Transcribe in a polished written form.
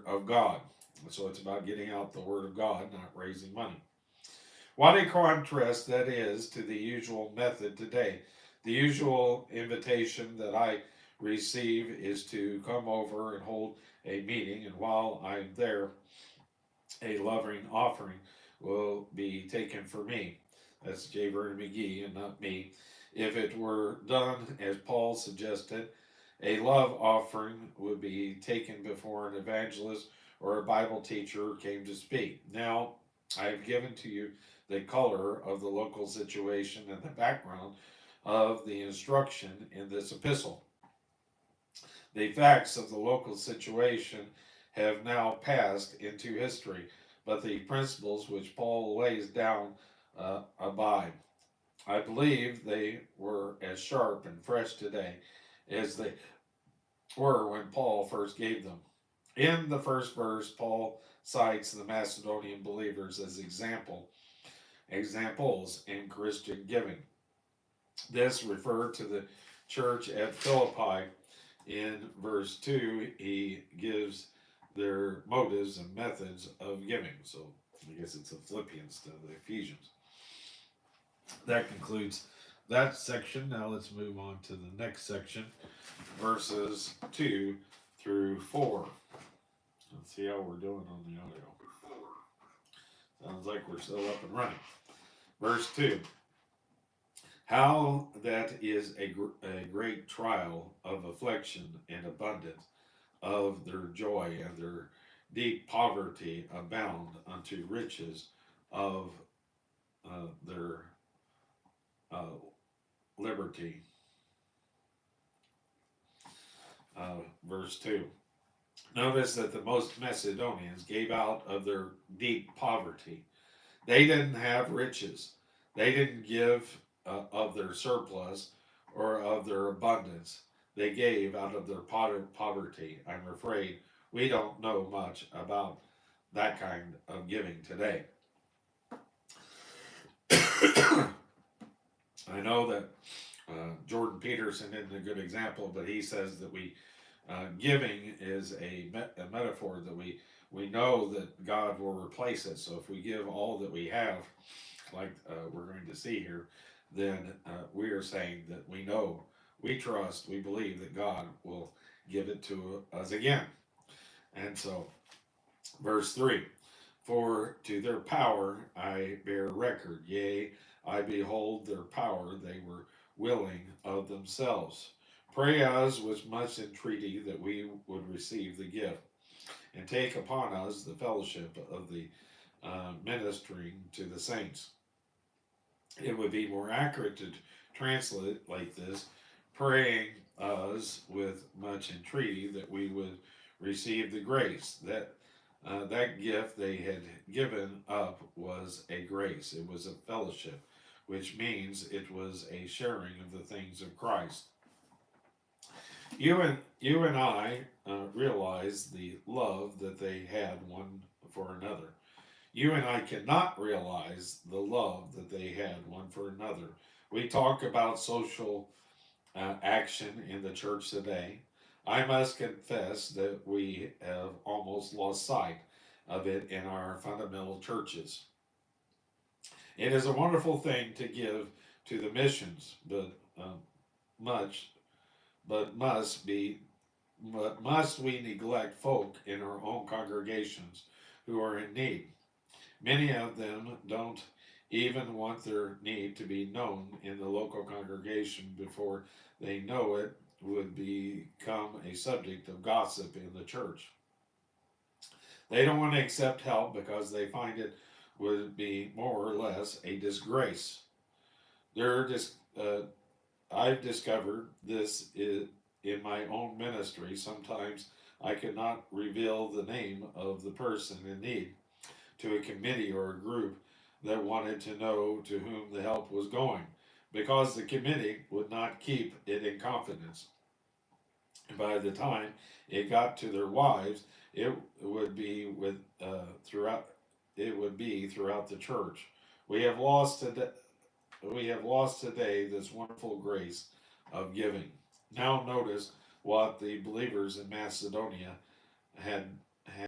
of God. So it's about getting out the Word of God, not raising money. What a contrast that is to the usual method today. The usual invitation that I receive is to come over and hold a meeting, and while I'm there, a loving offering will be taken for me. That's J. Vernon McGee and not me. If it were done as Paul suggested, a love offering would be taken before an evangelist or a Bible teacher came to speak. Now, I have given to you the color of the local situation and the background of the instruction in this epistle. The facts of the local situation have now passed into history, but the principles which Paul lays down abide. I believe they were as sharp and fresh today as they were when Paul first gave them. In the first verse, Paul cites the Macedonian believers as examples in Christian giving. This referred to the church at Philippi. In verse 2, he gives their motives and methods of giving. So I guess it's the Philippians to the Ephesians. That concludes that section. Now let's move on to the next section, verses 2 through 4. Let's see how we're doing on the audio. Sounds like we're still up and running. Verse 2. How that is a great trial of affliction and abundance of their joy, and their deep poverty abound unto riches of their uh, liberty. Verse 2. Notice that the most Macedonians gave out of their deep poverty. They didn't have riches. They didn't give of their surplus or of their abundance. They gave out of their poverty. I'm afraid we don't know much about that kind of giving today. I know that Jordan Peterson isn't a good example, but he says that giving is a metaphor that we know that God will replace it. So if we give all that we have, like we're going to see here, then we are saying that we know, we trust, we believe that God will give it to us again. And so, verse 3, for to their power I bear record, yea, I behold their power, they were willing of themselves. Pray us with much entreaty that we would receive the gift, and take upon us the fellowship of the ministering to the saints. It would be more accurate to translate like this: praying us with much entreaty that we would receive the grace. That gift they had given up was a grace. It was a fellowship, which means it was a sharing of the things of Christ. You and I realize the love that they had one for another. You and I cannot realize the love that they had one for another. We talk about social action in the church today. I must confess that we have almost lost sight of it in our fundamental churches. It is a wonderful thing to give to the missions, much, but must we neglect folk in our own congregations who are in need? Many of them don't even want their need to be known in the local congregation. Before they know it, would become a subject of gossip in the church. They don't want to accept help because they find it would be more or less a disgrace. They're just, I've discovered this in my own ministry. Sometimes I could not reveal the name of the person in need to a committee or a group that wanted to know to whom the help was going, because the committee would not keep it in confidence. And by the time it got to their wives, it would be throughout. It would be throughout the church. We have lost today. We have lost today this wonderful grace of giving. Now notice what the believers in Macedonia had